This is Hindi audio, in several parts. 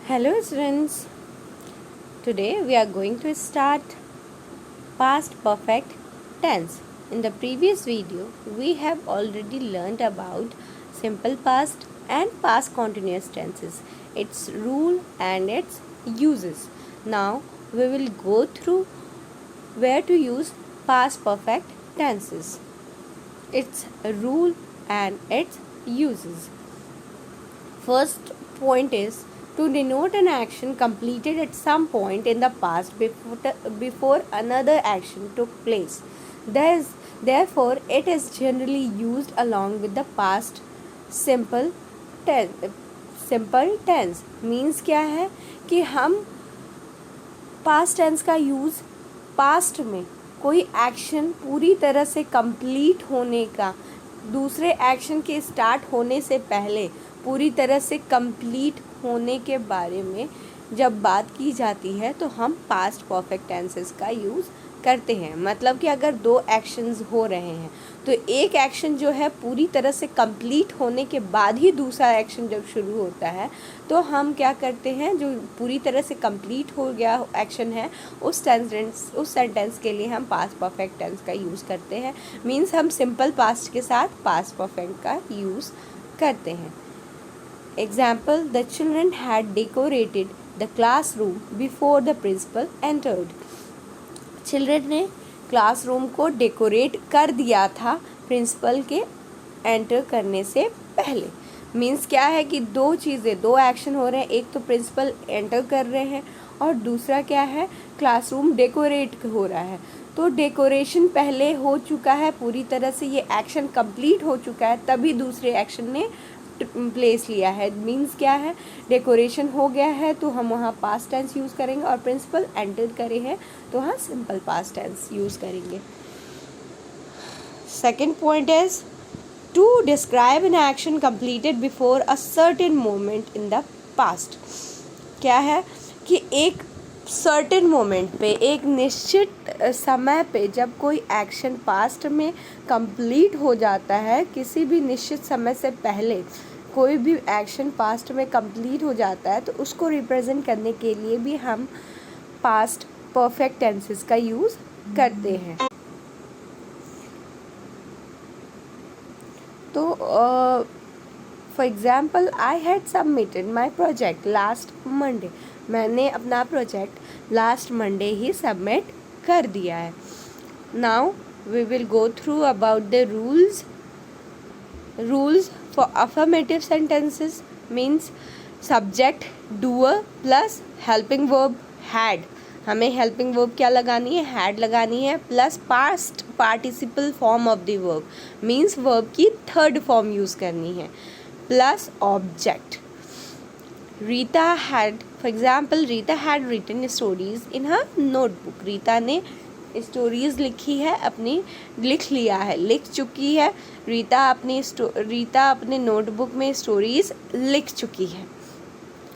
Hello students, today we are going to start past perfect tense. In the previous video, we have already learned about simple past and past continuous tenses, its rule and its uses. Now we will go through where to use past perfect tenses, its rule and its uses. First point is to denote an action completed at some point in the past before another action took place. Therefore, it is generally used along with the past simple tense. Simple tense means क्या है कि हम पास्ट टेंस का यूज़ पास्ट में कोई एक्शन पूरी तरह से कंप्लीट होने का, दूसरे एक्शन के स्टार्ट होने से पहले पूरी तरह से कंप्लीट होने के बारे में जब बात की जाती है तो हम पास्ट परफेक्ट टेंसेस का यूज़ करते हैं. मतलब कि अगर दो एक्शंस हो रहे हैं तो एक एक्शन जो है पूरी तरह से कंप्लीट होने के बाद ही दूसरा एक्शन जब शुरू होता है तो हम क्या करते हैं, जो पूरी तरह से कंप्लीट हो गया एक्शन है उस सेंटेंस के लिए हम पास्ट परफेक्ट टेंस का यूज़ करते हैं. मीन्स हम सिंपल पास्ट के साथ पास्ट परफेक्ट का यूज़ करते हैं. Example, the children had decorated the classroom before the principal entered. Children ने क्लासरूम को डेकोरेट कर दिया था प्रिंसिपल के एंटर करने से पहले. मीन्स क्या है कि दो चीज़ें, दो एक्शन हो रहे हैं. एक तो प्रिंसिपल एंटर कर रहे हैं और दूसरा क्या है, क्लासरूम डेकोरेट हो रहा है. तो डेकोरेशन पहले हो चुका है, पूरी तरह से ये एक्शन कंप्लीट हो चुका है, तभी दूसरे एक्शन ने प्लेस लिया है. मीन्स क्या है, डेकोरेशन हो गया है तो हम वहाँ पास्ट टेंस यूज़ करेंगे और प्रिंसिपल एंटर करे हैं तो वहाँ सिंपल पास्ट टेंस यूज़ करेंगे. Second point is to describe an action completed before a certain moment in the past. क्या है कि एक सर्टेन मोमेंट पे, एक निश्चित समय पे जब कोई एक्शन पास्ट में कंप्लीट हो जाता है, किसी भी निश्चित समय से पहले कोई भी एक्शन पास्ट में कंप्लीट हो जाता है तो उसको रिप्रेजेंट करने के लिए भी हम पास्ट परफेक्ट टेंसेस का यूज़ करते हैं. तो for example, I had submitted my project last Monday. मैंने अपना प्रोजेक्ट लास्ट मंडे ही सबमिट कर दिया है. Now we will go through about the rules for affirmative sentences. Means subject doer plus helping verb had. हमें हेल्पिंग वर्ब क्या लगानी है, हैड लगानी है, plus past participle form of the verb. Means verb की थर्ड फॉर्म यूज़ करनी है, plus object. Rita had, for example, Rita had written stories in her notebook. Rita ने स्टोरीज़ लिखी है, अपनी लिख लिया है, लिख चुकी है. रीता अपने नोटबुक में स्टोरीज़ लिख चुकी है.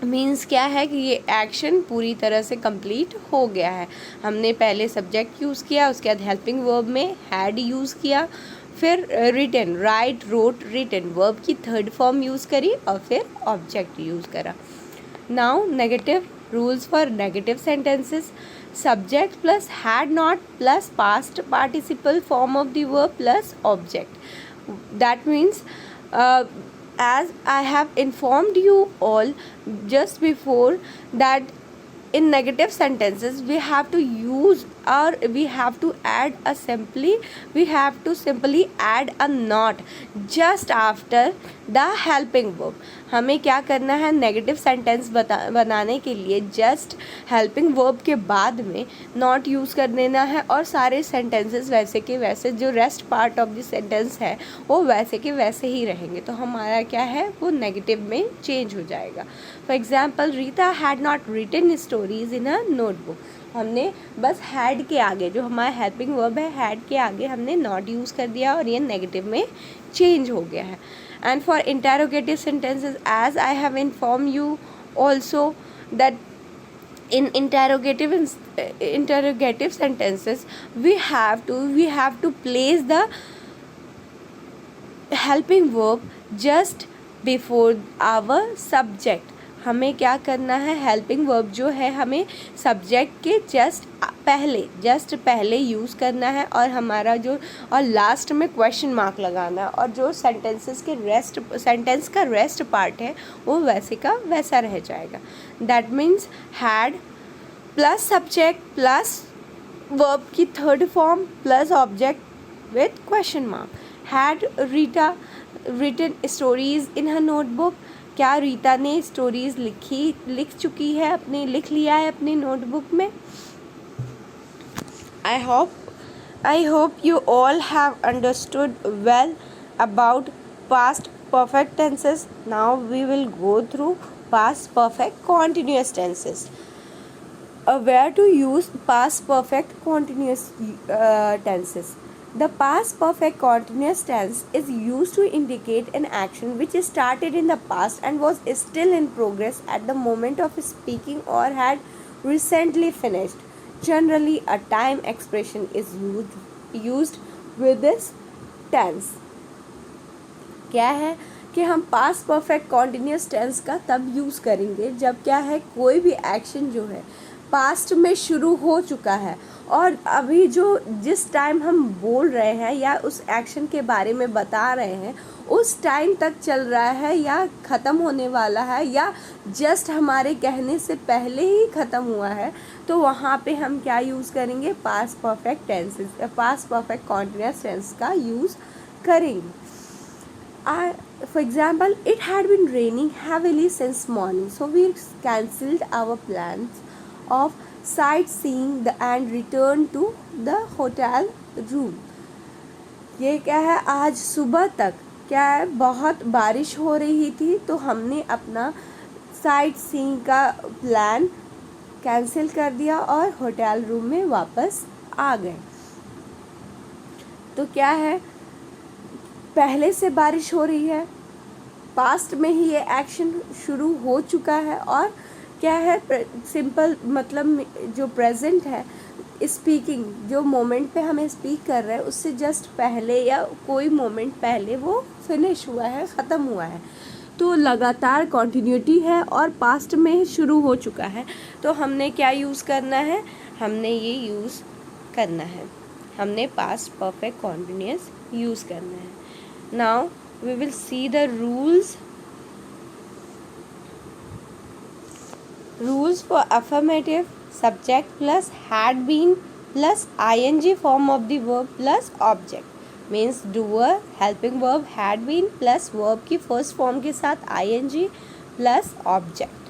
मीन्स क्या है कि ये एक्शन पूरी तरह से कंप्लीट हो गया है. हमने पहले सब्जेक्ट यूज़ किया, उसके बाद हेल्पिंग वर्ब में हैड यूज़ किया, फिर written, write, wrote, written, verb की थर्ड फॉर्म यूज़ करी और फिर ऑब्जेक्ट यूज़ करा. Now negative rules for negative sentences. Subject plus had not plus past participle form of the verb plus object. That means as I have informed you all just before that in negative sentences we have to use or we have to simply add a not just after the helping verb. हमें क्या करना है, नेगेटिव सेंटेंस बनाने के लिए जस्ट हेल्पिंग वर्ब के बाद में नॉट यूज़ कर देना है और सारे सेंटेंसेस वैसे के वैसे, जो rest part of the sentence है वो वैसे के वैसे ही रहेंगे. तो हमारा क्या है, वो नेगेटिव में चेंज हो जाएगा. For example, Rita had not written stories in a notebook. हमने बस हैड के आगे, जो हमारा हेल्पिंग वर्ब है, हैड के आगे हमने नॉट यूज़ कर दिया और ये नेगेटिव में चेंज हो गया है. And for interrogative sentences, as I have informed you also that in interrogative sentences we have to place the helping verb just before our subject. हमें क्या करना है, हेल्पिंग वर्ब जो है हमें सब्जेक्ट के जस्ट पहले यूज़ करना है, और हमारा जो और लास्ट में क्वेश्चन मार्क लगाना है, और जो सेंटेंस का रेस्ट पार्ट है वो वैसे का वैसा रह जाएगा। That means had plus subject plus verb की third form plus object with question mark. Had Rita written stories in her notebook, क्या रीता ने स्टोरीज लिख लिया है अपनी नोटबुक में। I hope you all have understood well about past perfect tenses. Now we will go through past perfect continuous tenses. Where to use past perfect continuous tenses. The past perfect continuous tense is used to indicate an action which started in the past and was still in progress at the moment of speaking or had recently finished. Generally, a time expression is used with this tense. क्या है कि हम पास्ट परफेक्ट कॉन्टिन्यूस टेंस का तब यूज़ करेंगे जब क्या है, कोई भी एक्शन जो है पास्ट में शुरू हो चुका है और अभी जिस टाइम हम बोल रहे हैं या उस एक्शन के बारे में बता रहे हैं उस टाइम तक चल रहा है या ख़त्म होने वाला है या जस्ट हमारे कहने से पहले ही ख़त्म हुआ है, तो वहाँ पे हम क्या यूज़ करेंगे, past perfect tenses, past perfect continuous tense का यूज़ करेंगे। For example, it had been raining heavily since morning, so we cancelled our plans of sightseeing and returned to the hotel room. ये क्या है, आज सुबह तक क्या है, बहुत बारिश हो रही थी तो हमने अपना साइट सीइंग का प्लान कैंसिल कर दिया और होटल रूम में वापस आ गए। तो क्या है, पहले से बारिश हो रही है, पास्ट में ही ये एक्शन शुरू हो चुका है और क्या है, सिंपल मतलब जो प्रेजेंट है, स्पीकिंग जो मोमेंट पे हमें स्पीक कर रहे हैं उससे जस्ट पहले या कोई मोमेंट पहले वो फिनिश हुआ है, ख़त्म हुआ है, तो लगातार कॉन्टिन्यूटी है और पास्ट में शुरू हो चुका है। तो हमने क्या यूज़ करना है, हमने ये यूज़ करना है, हमने पास्ट परफेक्ट कॉन्टिन्यूस यूज़ करना है। Now we will see the rules for affirmative subject plus had been plus ing form of the verb plus object means doer helping verb had been plus verb की first form के साथ ing plus object.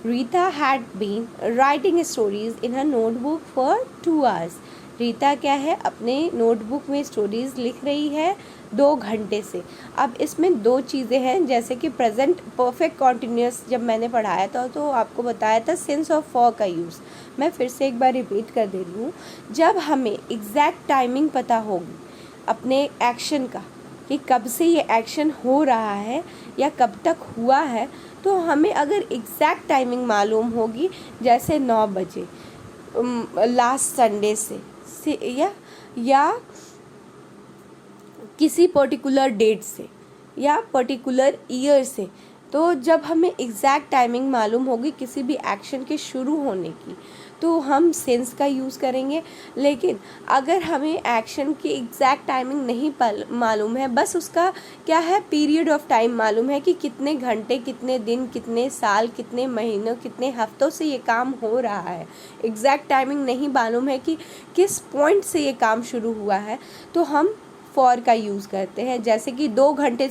Rita had been writing stories in her notebook for 2 hours. Rita क्या है, अपने नोटबुक में स्टोरीज़ लिख रही है 2 घंटे से। अब इसमें 2 चीज़ें हैं, जैसे कि प्रेजेंट परफेक्ट कॉन्टिन्यूस जब मैंने पढ़ाया था तो आपको बताया था सेंस ऑफ फॉर का यूज़। मैं फिर से एक बार रिपीट कर दे रही हूँ, जब हमें एग्जैक्ट टाइमिंग पता होगी अपने एक्शन का कि कब से ये एक्शन हो रहा है या कब तक हुआ है, तो हमें अगर एग्जैक्ट टाइमिंग मालूम होगी, जैसे 9 बजे लास्ट संडे से या किसी पर्टिकुलर डेट से या पर्टिकुलर ईयर से, तो जब हमें एग्जैक्ट टाइमिंग मालूम होगी किसी भी एक्शन के शुरू होने की तो हम सेंस का यूज़ करेंगे। लेकिन अगर हमें एक्शन की एग्जैक्ट टाइमिंग नहीं मालूम है, बस उसका क्या है, पीरियड ऑफ टाइम मालूम है कि कितने घंटे, कितने दिन, कितने साल, कितने महीनों, कितने हफ्तों से ये काम हो रहा है, एग्जैक्ट टाइमिंग नहीं मालूम है कि किस पॉइंट से ये काम शुरू हुआ है, तो हम फॉर का यूज़ करते हैं। जैसे कि 2 घंटे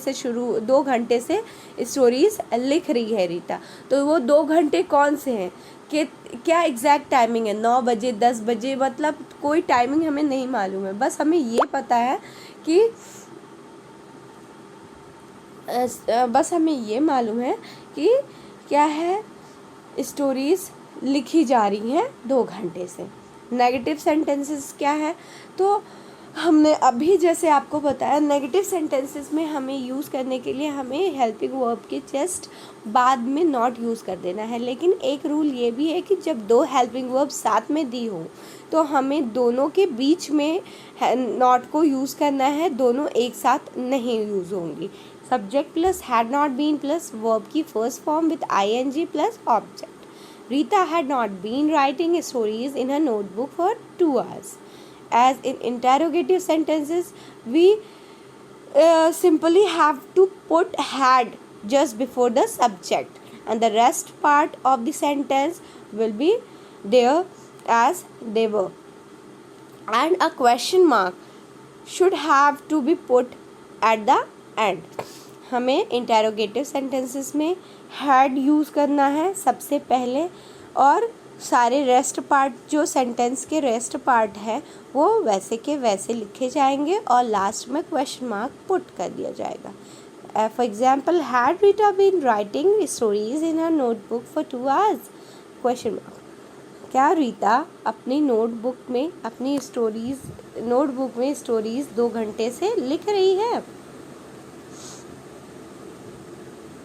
से स्टोरीज़ लिख रही है रीता, तो वो 2 घंटे कौन से हैं, कि क्या एग्जैक्ट टाइमिंग है, 9 बजे, 10 बजे, मतलब कोई टाइमिंग हमें नहीं मालूम है, बस हमें ये पता है कि बस हमें ये मालूम है कि क्या है, स्टोरीज़ लिखी जा रही हैं 2 घंटे से। नेगेटिव सेंटेंसेस क्या है, तो हमने अभी जैसे आपको बताया, नेगेटिव सेंटेंसेस में हमें यूज़ करने के लिए हमें हेल्पिंग वर्ब के जस्ट बाद में नॉट यूज़ कर देना है। लेकिन एक रूल ये भी है कि जब 2 हेल्पिंग वर्ब साथ में दी हो तो हमें दोनों के बीच में नॉट को यूज़ करना है, दोनों एक साथ नहीं यूज़ होंगी। subject plus had not been plus verb की first form with ing plus object. Rita had not been writing stories in her notebook for 2 hours. As in interrogative sentences, we simply have to put had just before the subject, and the rest part of the sentence will be there as they were. And a question mark should have to be put at the end. हमें इंटेरोगेटिव सेंटेंसेस में हैड यूज़ करना है सबसे पहले, और सारे रेस्ट पार्ट जो सेंटेंस के रेस्ट पार्ट है वो वैसे के वैसे लिखे जाएंगे और लास्ट में क्वेश्चन मार्क पुट कर दिया जाएगा. For example, had Rita been writing stories in her notebook for 2 hours? Question mark. क्या रीता अपनी नोटबुक में स्टोरीज 2 घंटे से लिख रही है?